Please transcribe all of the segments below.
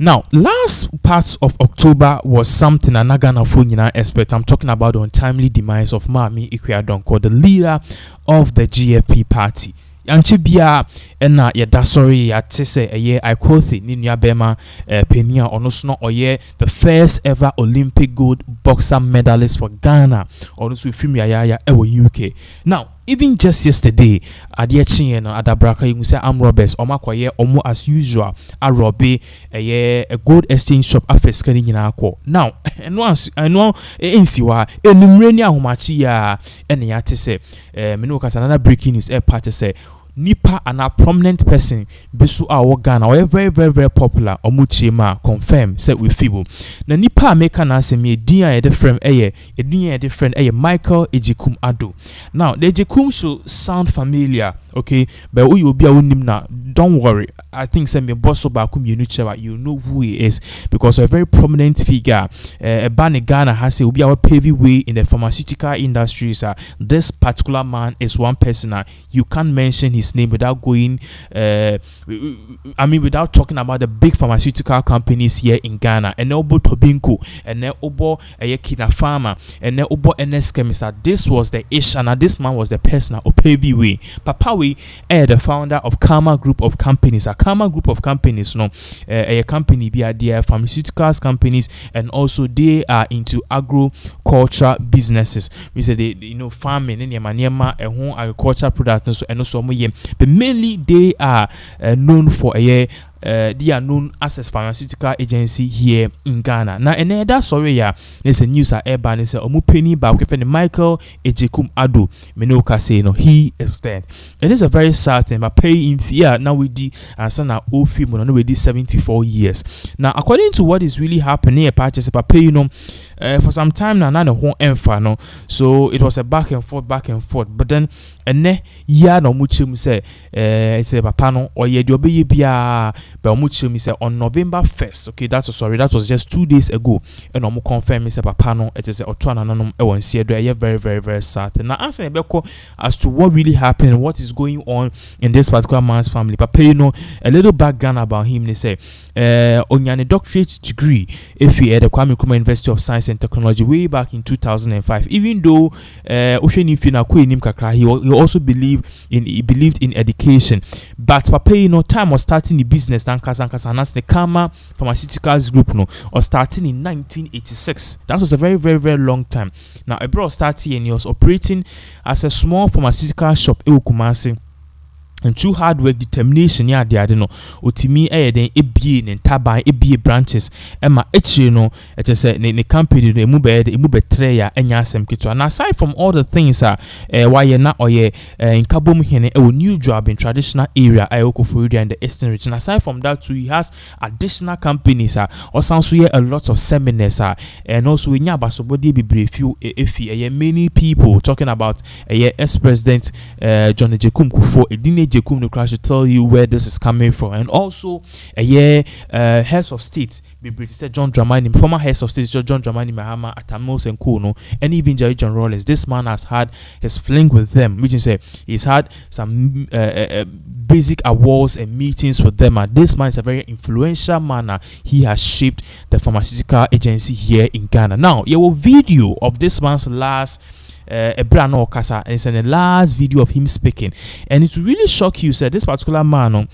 Now, last part of October was something an Ghana Funyina expert. I'm talking about the untimely demise of Mami Ikweadonko, the leader of the GFP party. Yanchi bia ena yada sorry ya tese eye Kwesi ni nua bema penia onosno oye the first ever Olympic gold boxer medalist for Ghana onoso film ya ewo UK. Now, even just yesterday, Agyekum Addo Adabraka you say am robbers omakwaye omo as usual a robbe a gold exchange shop afeska ni nyina akọ. Now, I know ensiwa enumre ni ahomachi ya ene ya tese me kasa another breaking news part say nipa and a prominent person besu our Ghana or very very popular omuchema confirm said we feeble na nipa make na say me din a different different Michael Agyekum Addo. Now the Agyekum should sound familiar, okay, but we will be a na don't worry, I think say me boss ba you know who he is because a very prominent figure ban Ghana has say will be our paving way in the pharmaceutical industries. This particular man is one person you can't mention his name without going without talking about the big pharmaceutical companies here in Ghana. And obo Tobinko and obo Kina Pharma and obo NS Chemist. This was the ish and this man was the person Opevi way. Papa we the founder of Karma Group of Companies. A Karma Group of Companies a company be their pharmaceuticals companies and also they are into agriculture businesses. We say they farming in Yamaniama and home agriculture products and also but mainly they are known for they are known as a pharmaceutical agency here in Ghana. Now, and that sorry, there's a news at Urban is a Omupeni by Michael Agyekum Addo. Menoka say, he is dead. It is a very sad thing, but pay in fear now with the son of Ofi Mono with 74 years. Now, according to what is really happening, patches pay for some time now, the whole enfano. So it was a back and forth, but then no muchum say it's a papano or ye do be bia. But much me say on November 1st, okay, that was just 2 days ago, and I'm confirm me say papano it is a otwana nanom e won see do very very sad. Now answer ebeko as to what really happened and what is going on in this particular man's family. Papa a little background about him. They say onyane doctorate degree if he at the Kwame Nkrumah University of Science and Technology way back in 2005. Even though Osheni Fina Kwenim Kakra, he also believed in education, but Papa time was starting the business and the Karma Pharmaceuticals Group or starting in 1986. That was a very very long time. Now a bro started and he was operating as a small pharmaceutical shop in Kumasi. And through hard work, determination, otimi den ebie ne taban ebie branches ema echi it is a company no emu betre ya enya asem keto. And aside from all the things why na oye in kabom hene a new job in traditional area Kufour and the Eastern region. Aside from that too, he has additional companies or sounds so a lot of seminars and also we nya basobodi be few many people talking about ex-president John Agyekum Kufour Agyekum no crash to tell you where this is coming from, and also heads of state John Dramani, former heads of state John Dramani Mahama, Atamos and Kono, and even Jerry John Rollins. This man has had his fling with them, which is he's had some basic awards and meetings with them. And this man is a very influential man. He has shaped the pharmaceutical agency here in Ghana. Now, you have a video of this man's last Ebrano Kasa, and it's in the last video of him speaking, and it will really shock you. Said this particular man,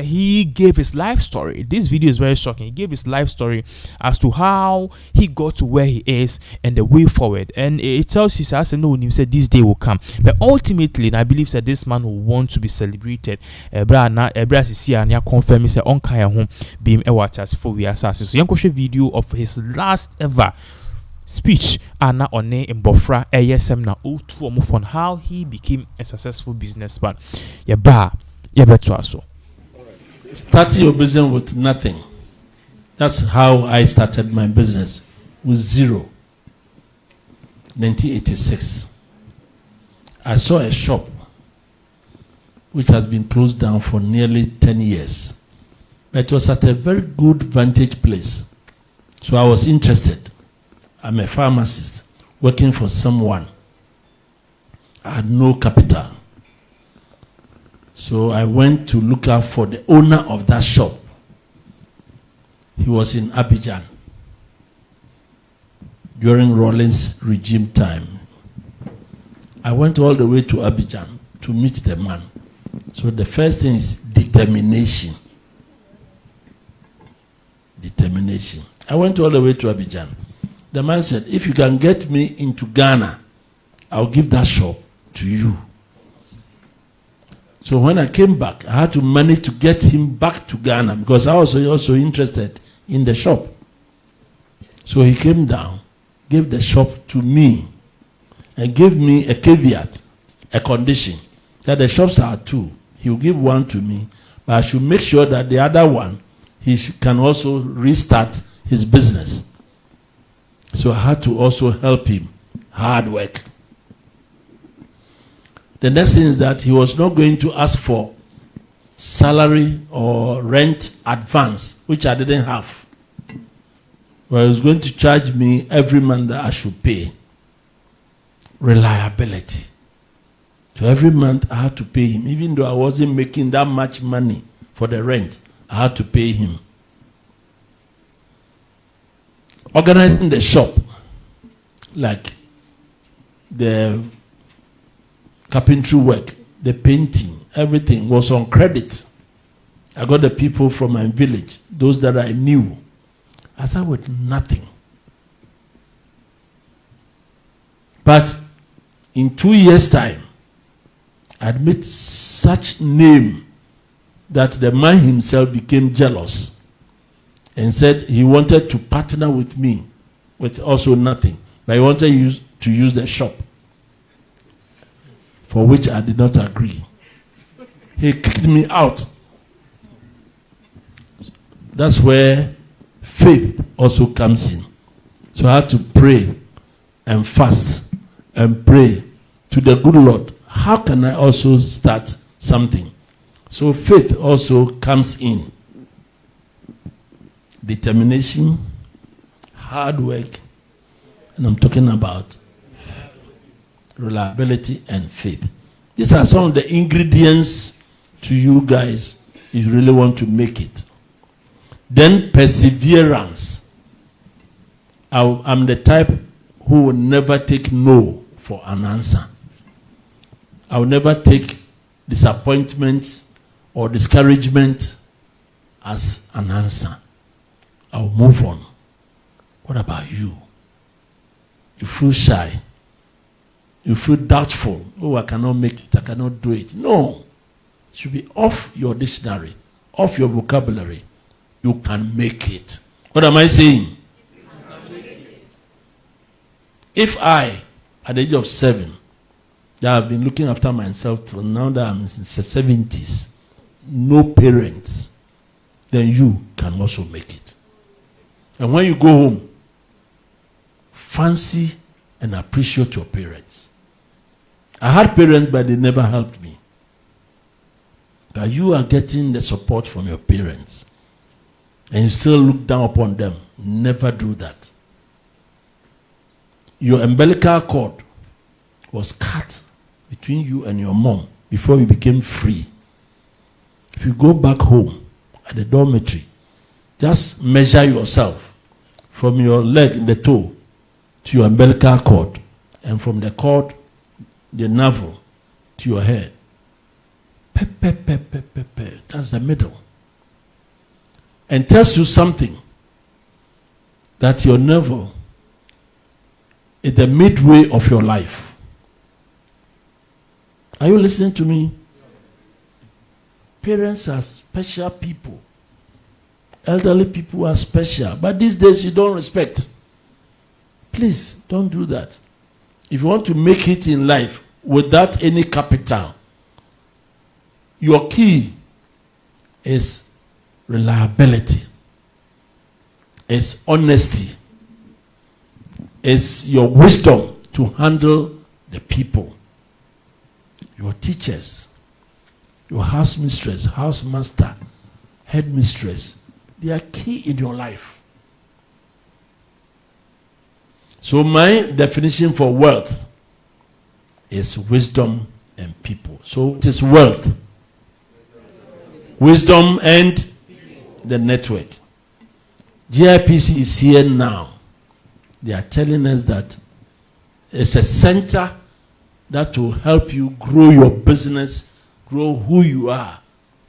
he gave his life story. This video is very shocking. He gave his life story as to how he got to where he is and the way forward. And it tells you, as no one said this day will come. But ultimately, and I believe that this man will want to be celebrated. Ebra sisi anya confirm say on kaya home beam waters for we assassins. So young video of his last ever speech and on in Bofra ASM na O2 on how he became a successful businessman. Starting your business with nothing. That's how I started my business, with zero. 1986. I saw a shop which has been closed down for nearly 10 years. But it was at a very good vantage place. So I was interested. I'm a pharmacist working for someone. I had no capital. So I went to look out for the owner of that shop. He was in Abidjan during Rawlings regime time. I went all the way to Abidjan to meet the man. So the first thing is determination. Determination. I went all the way to Abidjan. The man said, if you can get me into Ghana, I'll give that shop to you. So when I came back, I had to manage to get him back to Ghana because I was also interested in the shop. So he came down, gave the shop to me, and gave me a caveat, a condition, that the shops are two. He will give one to me, but I should make sure that the other one, he can also restart his business. So I had to also help him. Hard work. The next thing is that he was not going to ask for salary or rent advance, which I didn't have. But he was going to charge me every month that I should pay. Reliability. So every month I had to pay him. Even though I wasn't making that much money for the rent, I had to pay him. Organizing the shop, like the carpentry work, the painting, everything was on credit. I got the people from my village, those that I knew. I started with nothing. But in 2 years' time, I made such name that the man himself became jealous and said he wanted to partner with me with also nothing. But he wanted to use the shop, for which I did not agree. He kicked me out. That's where faith also comes in. So I had to pray and fast and pray to the good Lord. How can I also start something? So faith also comes in. Determination, hard work, and I'm talking about reliability and faith. These are some of the ingredients to you guys if you really want to make it. Then perseverance. I'm the type who will never take no for an answer. I will never take disappointment or discouragement as an answer. I'll move on. What about you? You feel shy. You feel doubtful. Oh, I cannot make it. I cannot do it. No. It should be off your dictionary, off your vocabulary. You can make it. What am I saying? If I, at the age of 7, that I've been looking after myself till now that I'm in the 70s, no parents, then you can also make it. And when you go home, fancy and appreciate your parents. I had parents, but they never helped me. But you are getting the support from your parents, and you still look down upon them. Never do that. Your umbilical cord was cut between you and your mom before you became free. If you go back home at the dormitory, just measure yourself from your leg, the toe, to your umbilical cord, and from the cord, the navel, to your head. That's the middle. And tells you something, that your navel is the midway of your life. Are you listening to me? Parents are special people. Elderly people are special. But these days you don't respect. Please, don't do that. If you want to make it in life without any capital, your key is reliability. It's honesty. It's your wisdom to handle the people. Your teachers, your house mistress, house master, head mistress, they are key in your life. So my definition for wealth is wisdom and people. So it is wealth, wisdom and the network. GIPC is here now. They are telling us that it's a center that will help you grow your business, grow who you are.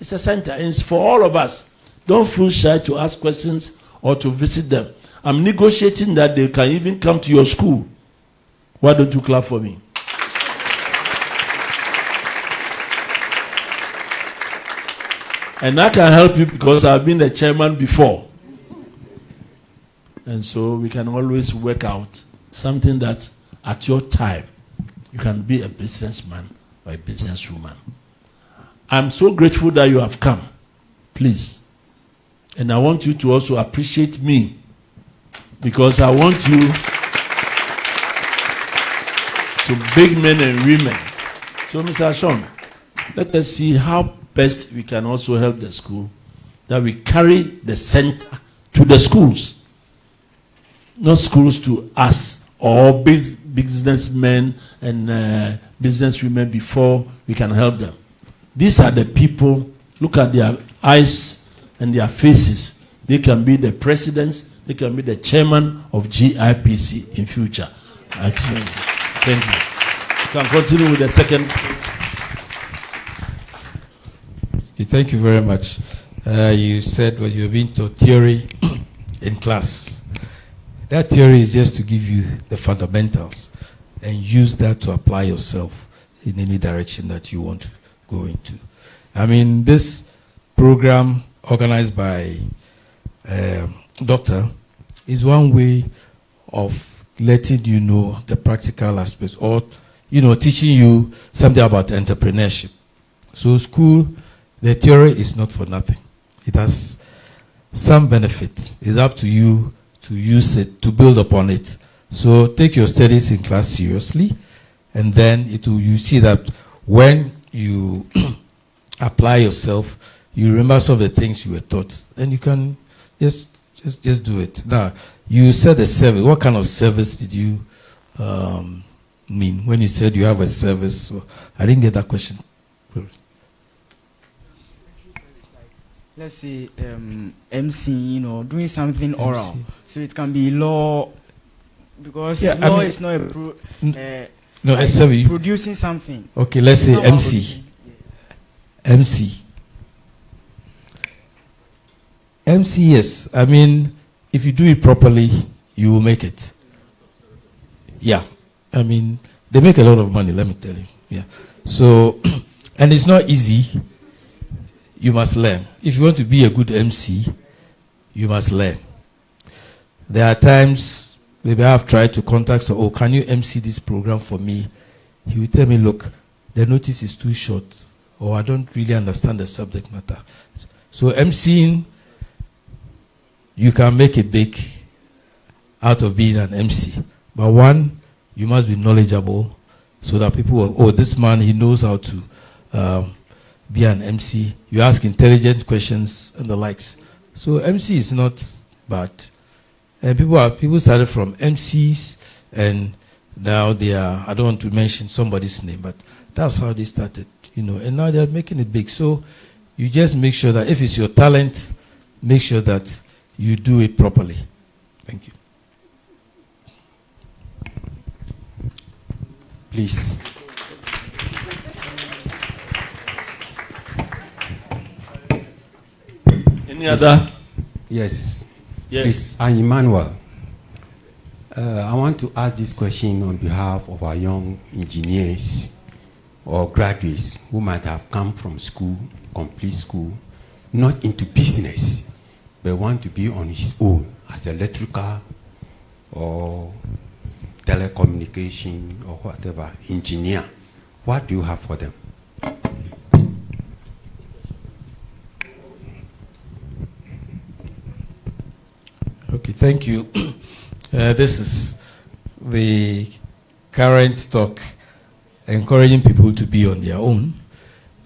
It's a center, and it's for all of us. Don't feel shy to ask questions or to visit them. I'm negotiating that they can even come to your school. Why don't you clap for me? And I can help you because I've been the chairman before. And so we can always work out something that at your time you can be a businessman or a businesswoman. I'm so grateful that you have come. Please. And I want you to also appreciate me, because I want you to big men and women. So, Mr. Sean, let us see how best we can also help the school, that we carry the center to the schools, not schools to us or businessmen and businesswomen before we can help them. These are the people, look at their eyes and their faces. They can be the presidents, they can be the chairman of GIPC in future. Thank you. You can continue with the second. Okay, thank you very much. You said what you've been taught theory in class. That theory is just to give you the fundamentals and use that to apply yourself in any direction that you want to go into. I mean, this program organized by Doctor is one way of letting you know the practical aspects, or, you know, teaching you something about entrepreneurship. So school, the theory is not for nothing. It has some benefits. It's up to you to use it, to build upon it. So take your studies in class seriously, and then you see that when you apply yourself, you remember some of the things you were taught, and you can just do it. Now, you said a service. What kind of service did you mean when you said you have a service? So I didn't get that question. Let's say MC, you know, doing something oral. So it can be law, because law is not a like producing something. Okay, let's say MC. MC. MC, yes. I mean, if you do it properly, you will make it. Yeah. I mean, they make a lot of money, let me tell you. Yeah. So, and it's not easy. You must learn. If you want to be a good MC, you must learn. There are times, maybe I have tried to contact someone, oh, can you MC this program for me? He will tell me, look, the notice is too short, or I don't really understand the subject matter. So MCing, you can make it big out of being an MC. But one, you must be knowledgeable so that people will, oh, this man, he knows how to be an MC. You ask intelligent questions and the likes. So MC is not bad. And people started from MCs, and now they are, I don't want to mention somebody's name, but that's how they started, you know, and now they're making it big. So you just make sure that if it's your talent, make sure that you do it properly. Thank you. Please. Any other? Yes. Yes. Please, I'm Emmanuel. I want to ask this question on behalf of our young engineers or graduates who might have come from school, complete school, not into business, but want to be on his own as electrical or telecommunication or whatever engineer. What do you have for them? Okay, thank you. This is the current talk, encouraging people to be on their own.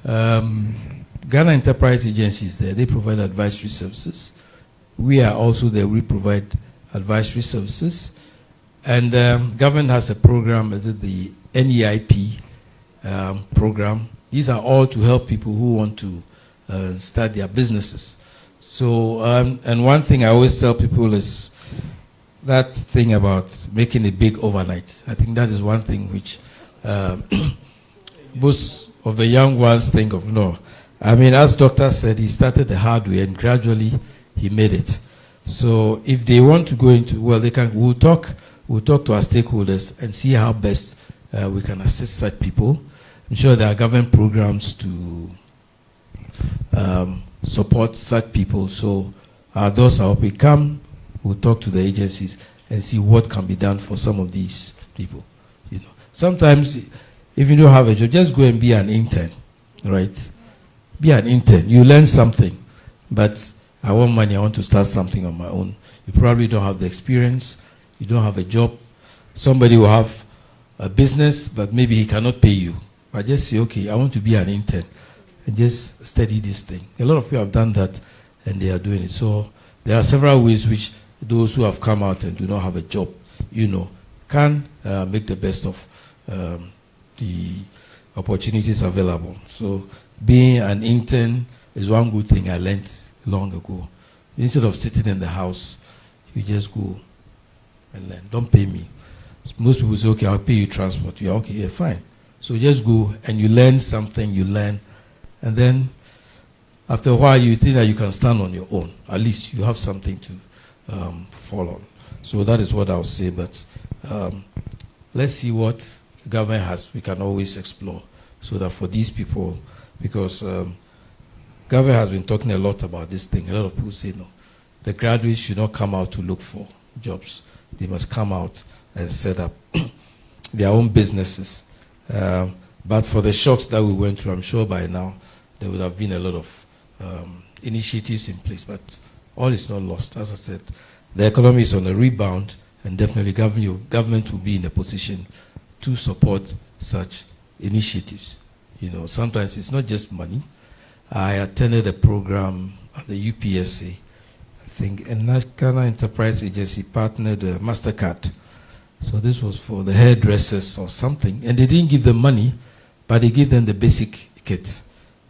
Ghana Enterprise Agency is there. They provide advisory services. We are also there. We provide advisory services. And government has a program, is it the NEIP program. These are all to help people who want to start their businesses. So, and one thing I always tell people is that thing about making it big overnight. I think that is one thing which most of the young ones think of. No, I mean, as Doctor said, he started the hard way and gradually he made it. So if they want to go into, well, they can. We'll talk to our stakeholders and see how best we can assist such people. I'm sure there are government programs to support such people. So our doors are open. Come, we'll talk to the agencies and see what can be done for some of these people. You know, sometimes if you don't have a job, just go and be an intern, right? Be an intern. You learn something, but I want money. I want to start something on my own. You probably don't have the experience. You don't have a job. Somebody will have a business, but maybe he cannot pay you. But just say, okay, I want to be an intern and just study this thing. A lot of people have done that and they are doing it. So there are several ways which those who have come out and do not have a job, you know, can make the best of the opportunities available. So being an intern is one good thing I learned long ago. Instead of sitting in the house, you just go and learn. Don't pay me. Most people say, okay, I'll pay you transport. You're okay, yeah, fine. So just go and you learn something, you learn. And then after a while, you think that you can stand on your own. At least you have something to fall on. So that is what I'll say. But let's see what the government has. We can always explore so that for these people, because government has been talking a lot about this thing. A lot of people say, no, the graduates should not come out to look for jobs. They must come out and set up their own businesses. But for the shocks that we went through, I'm sure by now there would have been a lot of initiatives in place. But all is not lost. As I said, the economy is on a rebound, and definitely government will be in a position to support such initiatives. You know, sometimes it's not just money. I attended a program at the UPSA. I think a Ghana Enterprise Agency partnered MasterCard. So this was for the hairdressers or something. And they didn't give them money, but they gave them the basic kit.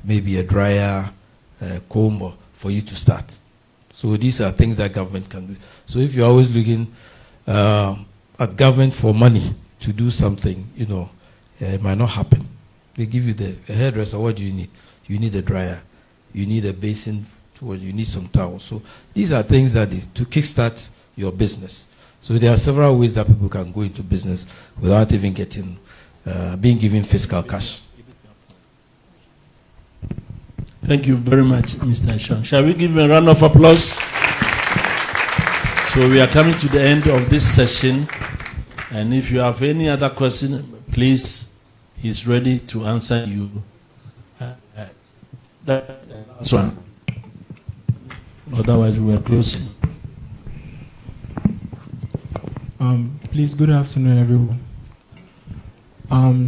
Maybe a dryer, a comb, for you to start. So these are things that government can do. So if you're always looking at government for money to do something, you know, it might not happen. They give you the hairdresser, what do you need? You need a dryer. You need a basin, you need some towels. So these are things that to kickstart your business. So there are several ways that people can go into business without even getting, being given fiscal cash. Thank you very much, Mr. Sean. Shall we give him a round of applause? So we are coming to the end of this session. And if you have any other question, please, he's ready to answer you. That's one. Otherwise, we are closing. Please, good afternoon, everyone.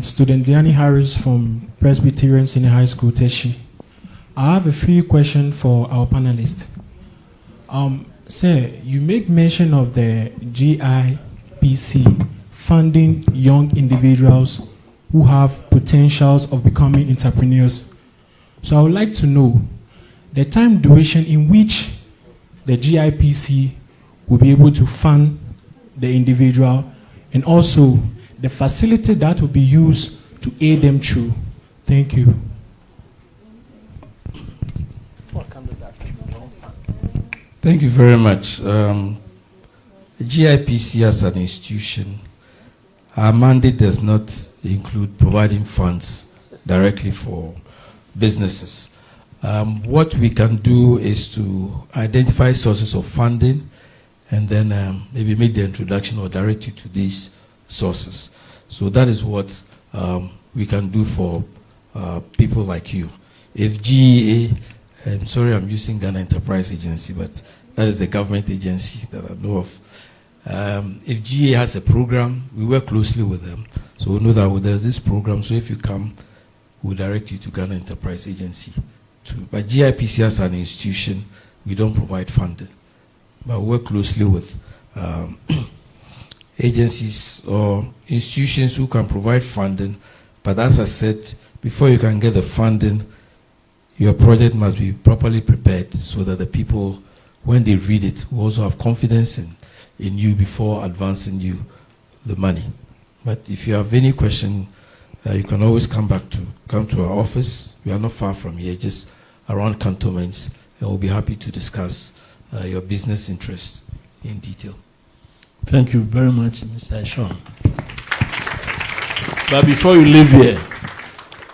Student Diani Harris from Presbyterian Senior High School, Teshi. I have a few questions for our panelists. Sir, you make mention of the GIPC funding young individuals who have potentials of becoming entrepreneurs. So I would like to know the time duration in which the GIPC will be able to fund the individual, and also the facility that will be used to aid them through. Thank you. Thank you very much. The GIPC as an institution, our mandate does not include providing funds directly for businesses. What we can do is to identify sources of funding and then maybe make the introduction or direct you to these sources. So that is what we can do for people like you. If GEA, I'm sorry I'm using Ghana Enterprise Agency, but that is the government agency that I know of. If GEA has a program, we work closely with them. So we know that there's this program, so if you come, we'll direct you to Ghana Enterprise Agency. But GIPC as an institution, we don't provide funding. But we work closely with agencies or institutions who can provide funding. But as I said, before you can get the funding, your project must be properly prepared so that the people, when they read it, will also have confidence in you before advancing you the money. But if you have any question, you can always come to our office. We are not far from here, just around cantonments, and we'll be happy to discuss your business interests in detail. Thank you very much, Mr. Sean. But before you leave here,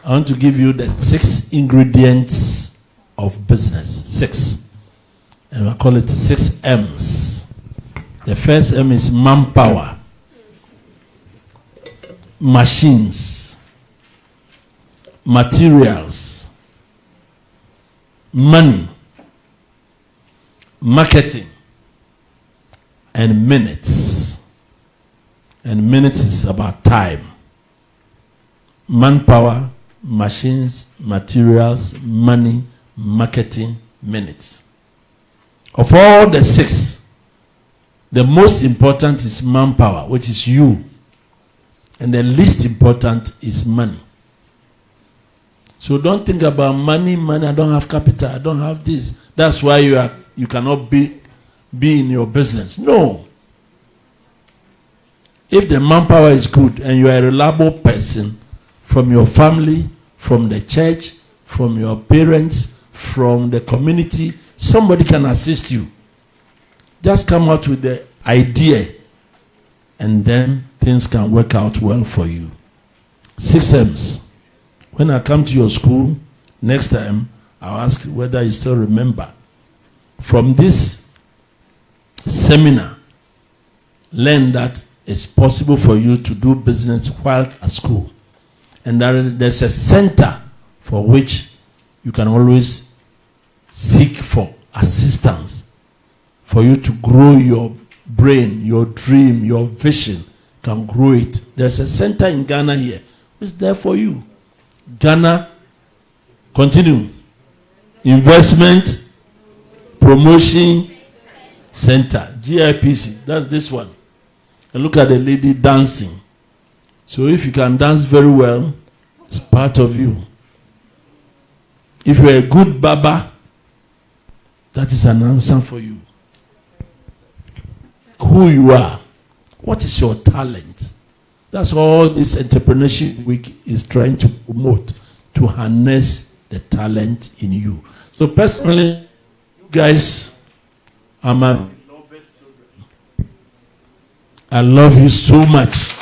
I want to give you the 6 ingredients of business. 6. And I call it 6 M's. The first M is manpower, machines, materials, money, marketing, and minutes. And minutes is about time. Manpower, machines, materials, money, marketing, minutes. Of all the 6, the most important is manpower, which is you. And the least important is money. So don't think about money, I don't have capital, I don't have this. That's why you cannot be in your business. No. If the manpower is good and you are a reliable person, from your family, from the church, from your parents, from the community, somebody can assist you. Just come out with the idea, and then things can work out well for you. 6 M's. When I come to your school next time, I'll ask whether you still remember. From this seminar, learn that it's possible for you to do business while at school. And there's a center for which you can always seek for assistance, for you to grow your brain, your dream, your vision, can grow it. There's a center in Ghana here. It's there for you. Ghana, continue. Investment, Promotion Center, GIPC, that's this one. And look at the lady dancing. So if you can dance very well, it's part of you. If you're a good baba, that is an answer for you. Who you are. What is your talent? That's all this entrepreneurship week is trying to promote, to harness the talent in you. So personally, you guys are my beloved children. I love you so much.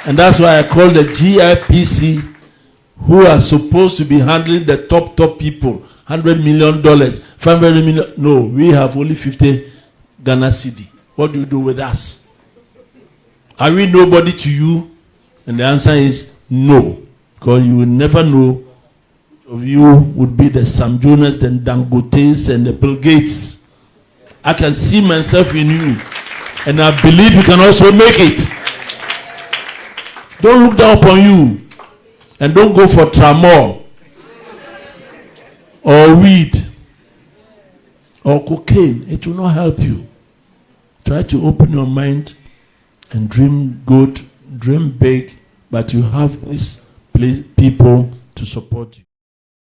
And that's why I call the GIPC, who are supposed to be handling the top people, $100 million, $500 million. No, we have only 50 Ghana cedi. What do you do with us? Are we nobody to you? And the answer is no. Because you will never know which of you would be the Sam Jonas, the Dangotes, and the Bill Gates. I can see myself in you. And I believe you can also make it. Don't look down upon you. And don't go for tramol or weed or cocaine. It will not help you. Try to open your mind and dream good, dream big, but you have these people to support you.